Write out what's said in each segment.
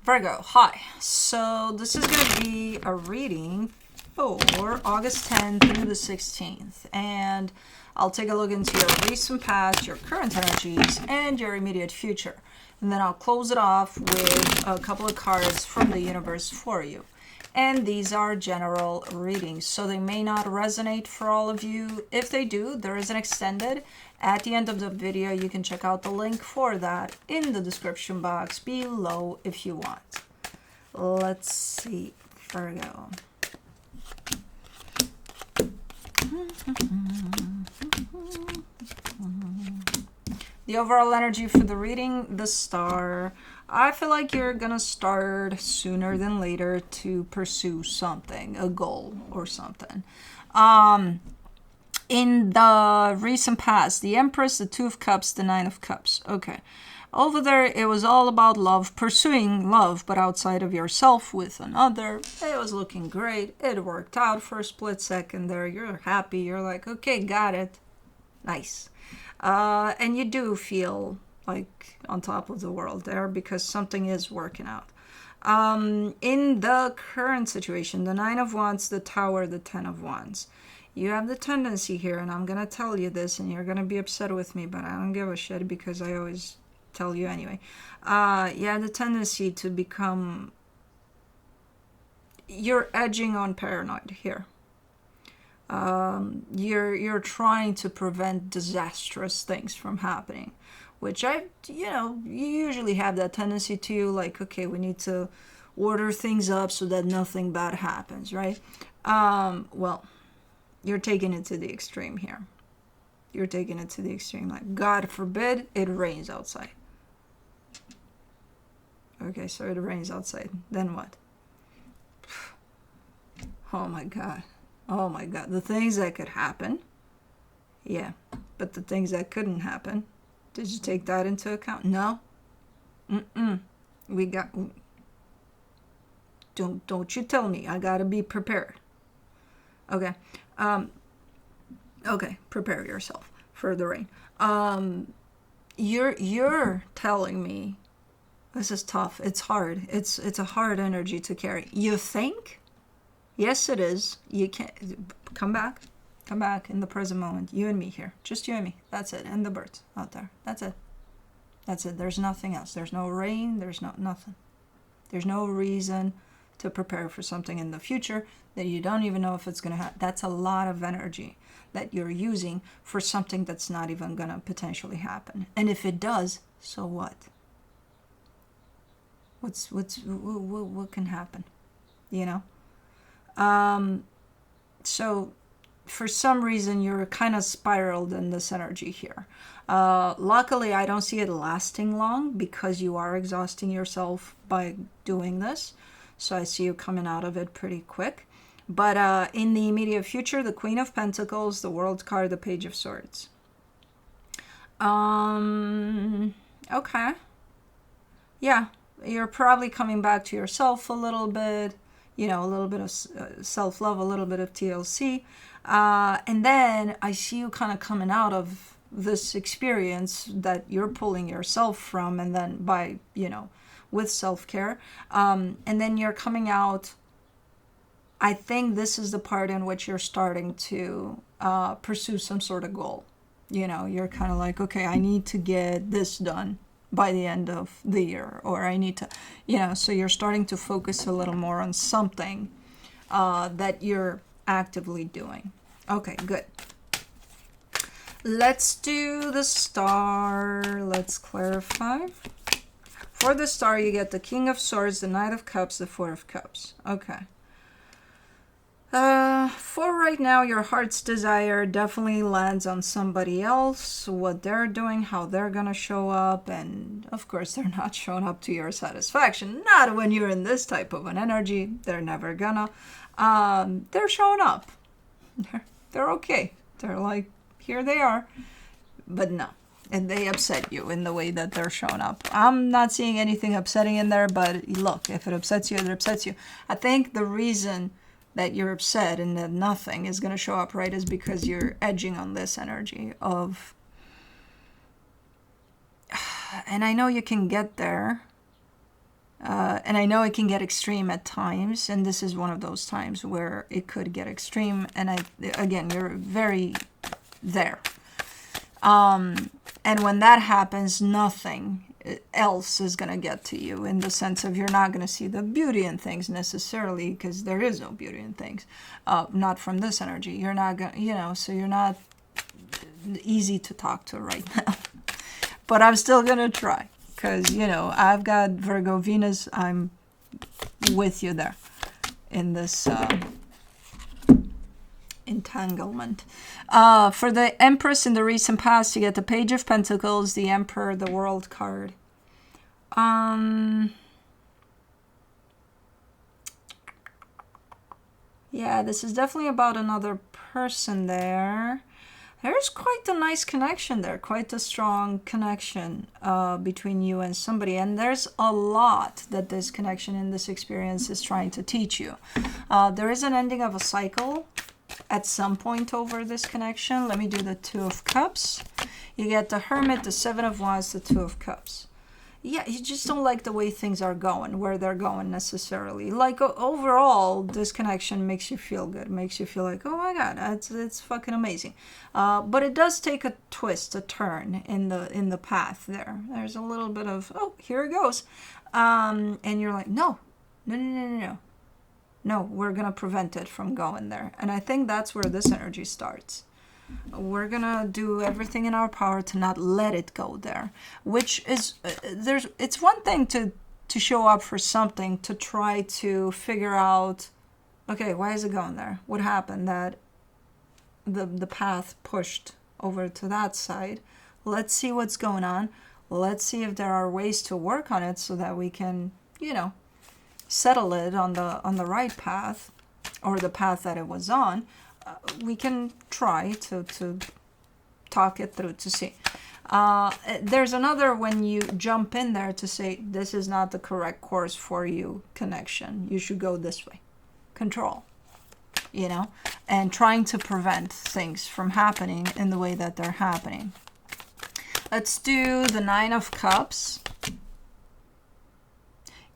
Virgo, hi. So this is going to be a reading for August 10th through the 16th. And I'll take a look into your recent past, your current energies, and your immediate future. And then I'll close it off with a couple of cards from the universe for you. And these are general readings, so they may not resonate for all of you. If they do, there is an extended. At the end of the video, you can check out the link for that in the description box below if you want. Let's see, Virgo. The overall energy for the reading, the Star. I feel like you're gonna start sooner than later to pursue something, a goal or something. In the recent past, the Empress, the Two of Cups, the Nine of Cups. Okay. Over there, it was all about love, pursuing love, but outside of yourself with another. It was looking great. It worked out for a split second there. You're happy. You're like, okay, got it. Nice. And you do feel like on top of the world there because something is working out. In the current situation, the Nine of Wands, the Tower, the Ten of Wands. You have the tendency here, and I'm going to tell you this, and you're going to be upset with me, but I don't give a shit because I always tell you anyway. You have the tendency to become... You're edging on paranoid here. You're trying to prevent disastrous things from happening, which you usually have that tendency to, like, okay, we need to order things up so that nothing bad happens, right? Well, you're taking it to the extreme here. You're taking it to the extreme, like, God forbid it rains outside. Okay, so it rains outside. Then what? Oh my God. Oh my God, the things that could happen. Yeah, but the things that couldn't happen, did you take that into account? No? Don't you tell me. I gotta be prepared. Okay. Okay, prepare yourself for the rain. You're telling me this is tough. It's hard. It's a hard energy to carry. You think? Yes, it is. You can't come back in the present moment. You and me here, just you and me. That's it. And the birds out there. That's it. There's nothing else. There's no rain. There's nothing. There's no reason to prepare for something in the future that you don't even know if it's going to happen. That's a lot of energy that you're using for something that's not even going to potentially happen. And if it does, so what? What can happen? You know? So for some reason you're kind of spiraled in this energy here. Luckily, I don't see it lasting long because you are exhausting yourself by doing this. So I see you coming out of it pretty quick. But in the immediate future, the Queen of Pentacles, the World card, the Page of Swords. Okay. Yeah, you're probably coming back to yourself a little bit. You know, a little bit of self-love, a little bit of TLC. And then I see you kind of coming out of this experience that you're pulling yourself from, and then by, with self-care. And then you're coming out. I think this is the part in which you're starting to pursue some sort of goal. You're kind of like, okay, I need to get this done by the end of the year, or I need to, so you're starting to focus a little more on something that you're actively doing. Okay, good. Let's do the Star. Let's clarify. For the Star, you get the King of Swords, the Knight of Cups, the Four of Cups. Okay. For right now, your heart's desire definitely lands on somebody else, what they're doing, how they're gonna show up, and of course they're not showing up to your satisfaction. Not when you're in this type of an energy. They're never gonna. They're showing up. They're okay. They're like, here they are. But no. And they upset you in the way that they're showing up. I'm not seeing anything upsetting in there, but look, if it upsets you, it upsets you. I think the reason that you're upset and that nothing is going to show up right is because you're edging on this energy of, and I know you can get there, And I know it can get extreme at times, and this is one of those times where it could get extreme. And again, you're very there. And when that happens, nothing else is going to get to you, in the sense of you're not going to see the beauty in things necessarily, because there is no beauty in things, not from this energy. You're not going to, so you're not easy to talk to right now. But I'm still going to try, because, I've got Virgo Venus. I'm with you there in this entanglement. For the Empress in the recent past, you get the Page of Pentacles, the Emperor, the World card. Yeah, this is definitely about another person there. There's quite a nice connection there, quite a strong connection between you and somebody. And there's a lot that this connection in this experience is trying to teach you. There is an ending of a cycle at some point over this connection. Let me do the Two of Cups. You get the Hermit, the Seven of Wands, the Two of Cups. Yeah, you just don't like the way things are going, where they're going necessarily. Like, overall, this connection makes you feel good, makes you feel like, oh my God, it's fucking amazing. But it does take a twist, a turn in the path there. There's a little bit of, oh, here it goes. And you're like, no. No, we're going to prevent it from going there. And I think that's where this energy starts. We're going to do everything in our power to not let it go there. Which is, it's one thing to show up for something, to try to figure out, okay, why is it going there? What happened that the path pushed over to that side? Let's see what's going on. Let's see if there are ways to work on it so that we can, settle it on the right path, or the path that it was on. We can try to talk it through to see. There's another, when you jump in there to say, this is not the correct course for you connection. You should go this way. Control. And trying to prevent things from happening in the way that they're happening. Let's do the Nine of Cups.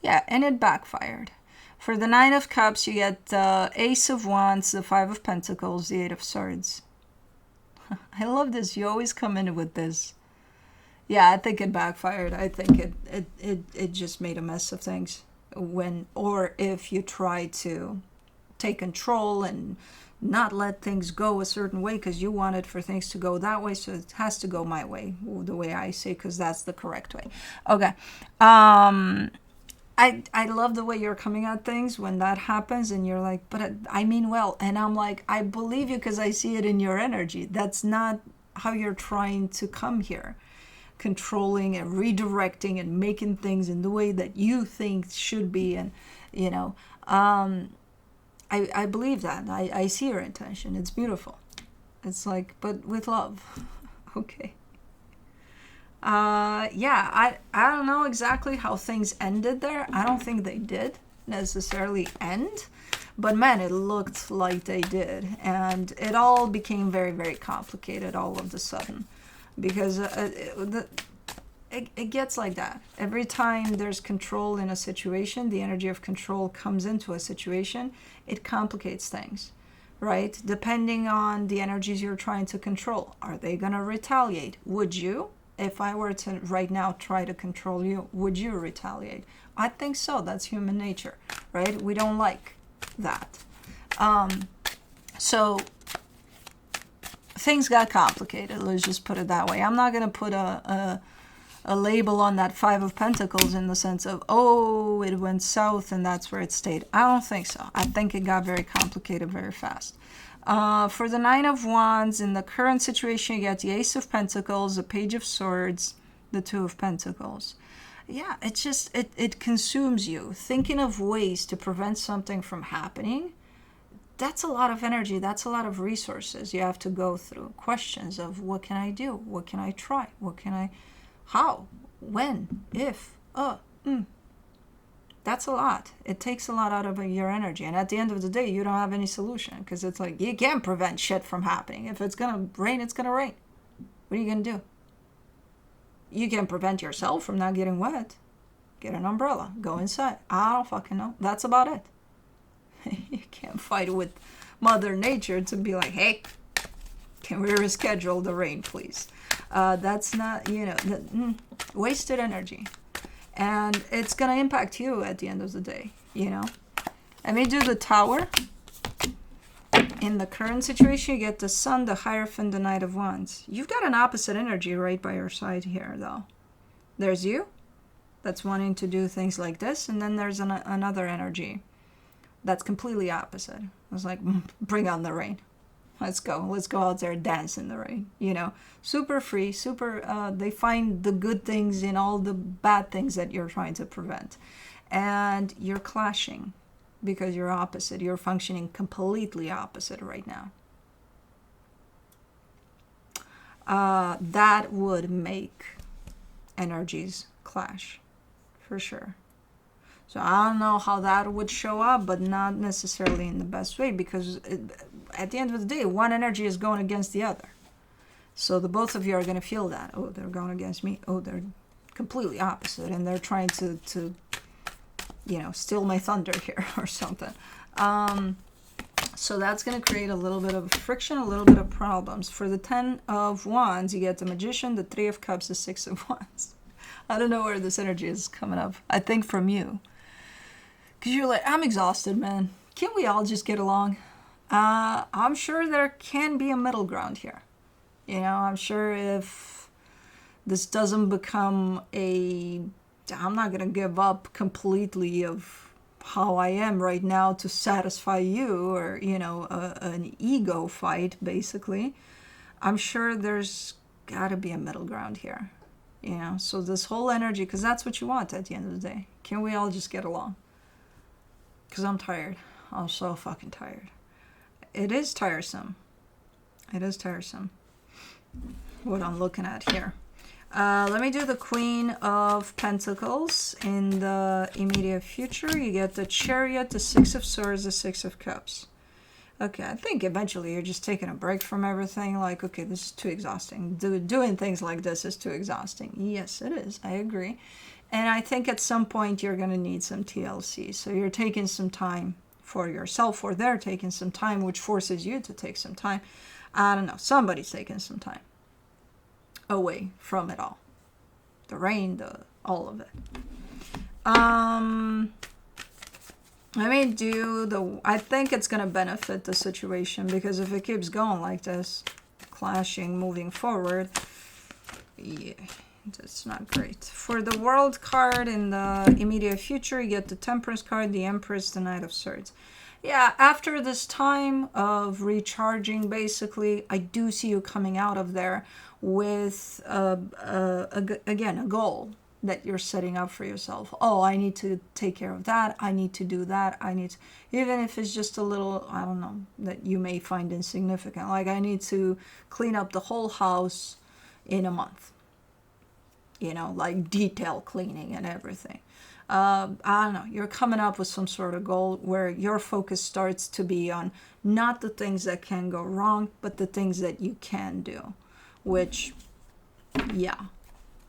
Yeah, and it backfired. For the Nine of Cups, you get the Ace of Wands, the Five of Pentacles, the Eight of Swords. I love this. You always come in with this. Yeah, I think it backfired. I think it just made a mess of things. Or if you try to take control and not let things go a certain way because you wanted for things to go that way, so it has to go my way, the way I say, because that's the correct way. Okay. I love the way you're coming at things when that happens, and you're like, but I mean well. And I'm like, I believe you because I see it in your energy. That's not how you're trying to come here. Controlling and redirecting and making things in the way that you think should be. And, I believe that. I see your intention. It's beautiful. It's like, but with love. Okay. I don't know exactly how things ended there. I don't think they did necessarily end, but man, it looked like they did, and it all became very, very complicated all of a sudden, because it gets like that. Every time there's control in a situation, the energy of control comes into a situation, it complicates things, right? Depending on the energies you're trying to control. Are they gonna retaliate? Would you? If I were to right now try to control you, would you retaliate? I think so. That's human nature, right? We don't like that. So things got complicated. Let's just put it that way. I'm not going to put a label on that Five of Pentacles in the sense of, oh, it went south and that's where it stayed. I don't think so. I think it got very complicated very fast. For the Nine of Wands, in the current situation, you get the Ace of Pentacles, the Page of Swords, the Two of Pentacles. Yeah, it's just, it consumes you. Thinking of ways to prevent something from happening, that's a lot of energy. That's a lot of resources you have to go through. Questions of, what can I do? What can I try? How? When? If? That's a lot. It takes a lot out of your energy. And at the end of the day, you don't have any solution, because it's like, you can't prevent shit from happening. If it's going to rain, it's going to rain. What are you going to do? You can prevent yourself from not getting wet. get an umbrella, go inside. I don't fucking know. That's about it. You can't fight with Mother Nature to be like, hey, can we reschedule the rain, please? That's not, wasted energy. And it's going to impact you at the end of the day, Let me do the Tower. In the current situation, you get the Sun, the Hierophant, the Knight of Wands. You've got an opposite energy right by your side here, though. There's you, that's wanting to do things like this, and then there's another energy that's completely opposite. It's like, bring on the rain. Let's go out there and dance in the rain, Super free, they find the good things in all the bad things that you're trying to prevent. And you're clashing because you're opposite. You're functioning completely opposite right now. That would make energies clash, for sure. So I don't know how that would show up, but not necessarily in the best way, because at the end of the day, one energy is going against the other. So the both of you are going to feel that. Oh, they're going against me. Oh, they're completely opposite, and they're trying to steal my thunder here or something. So that's going to create a little bit of friction, a little bit of problems. For the 10 of Wands, you get the Magician, the 3 of Cups, the 6 of Wands. I don't know where this energy is coming up. I think from you. Because you're like, I'm exhausted, man. Can't we all just get along? I'm sure there can be a middle ground here. I'm sure if this doesn't become I'm not going to give up completely of how I am right now to satisfy you, or, an ego fight, basically. I'm sure there's got to be a middle ground here. So this whole energy, because that's what you want at the end of the day. Can we all just get along? Because I'm tired. I'm so fucking tired. It is tiresome. What I'm looking at here. Let me do the Queen of Pentacles. In the immediate future, you get the Chariot, the 6 of Swords, the 6 of Cups. Okay, I think eventually you're just taking a break from everything. Like, okay, this is too exhausting. Doing things like this is too exhausting. Yes, it is. I agree. And I think at some point you're going to need some TLC. So you're taking some time for yourself, or they're taking some time, which forces you to take some time. I don't know. Somebody's taking some time away from it all. The rain, all of it. Let me do I think it's going to benefit the situation, because if it keeps going like this, clashing, moving forward, yeah, that's not great. For the World card in the immediate future, you get the Temperance card, the Empress, the Knight of Swords. Yeah, after this time of recharging, basically, I do see you coming out of there with, again, a goal that you're setting up for yourself. Oh, I need to take care of that. I need to do that. Even if it's just a little, I don't know, that you may find insignificant. Like, I need to clean up the whole house in a month. Like detail cleaning and everything. I don't know. You're coming up with some sort of goal where your focus starts to be on not the things that can go wrong, but the things that you can do. Which, yeah,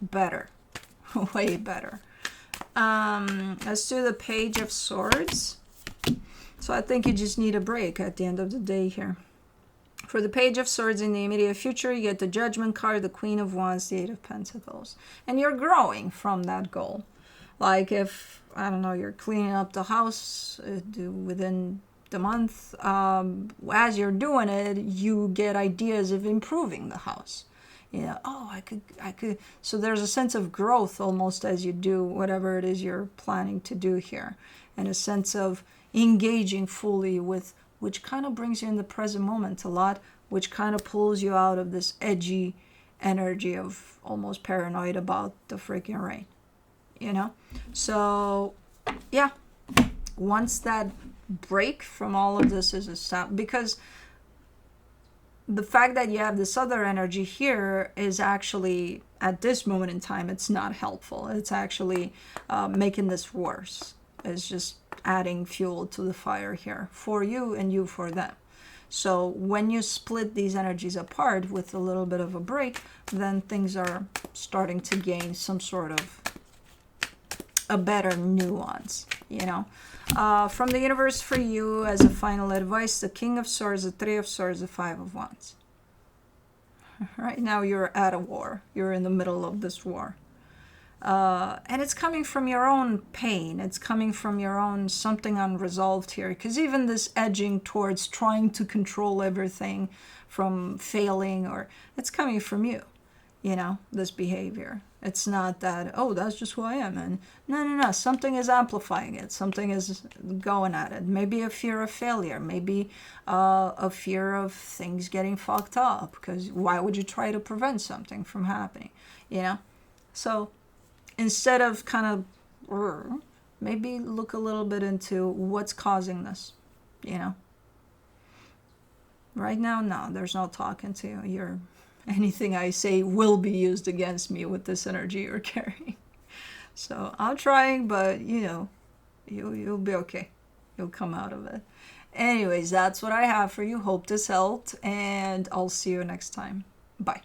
better. Way better. Let's do the Page of Swords. So I think you just need a break at the end of the day here. For the Page of Swords in the immediate future, you get the Judgment card, the Queen of Wands, the 8 of Pentacles. And you're growing from that goal. Like if, I don't know, you're cleaning up the house within the month, as you're doing it, you get ideas of improving the house. I could. So there's a sense of growth almost as you do whatever it is you're planning to do here. And a sense of engaging fully with, which kind of brings you in the present moment a lot, which kind of pulls you out of this edgy energy of almost paranoid about the freaking rain. So, yeah. Once that break from all of this is established, because the fact that you have this other energy here is actually, at this moment in time, it's not helpful. It's actually making this worse. It's just adding fuel to the fire here for you and you for them. So when you split these energies apart with a little bit of a break, then things are starting to gain some sort of a better nuance, From the universe for you as a final advice, the King of Swords, the Three of Swords, the Five of Wands. Right now you're at a war. You're in the middle of this war. And it's coming from your own pain. It's coming from your own something unresolved here. Because even this edging towards trying to control everything from failing, or it's coming from you, this behavior. It's not that, oh, that's just who I am. And no. Something is amplifying it. Something is going at it. Maybe a fear of failure. Maybe a fear of things getting fucked up. Because why would you try to prevent something from happening? So instead of kind of, maybe look a little bit into what's causing this, Right now, no, there's no talking to you. Anything I say will be used against me with this energy you're carrying. So I'm trying, but you'll be okay. You'll come out of it. Anyways, that's what I have for you. Hope this helped, and I'll see you next time. Bye.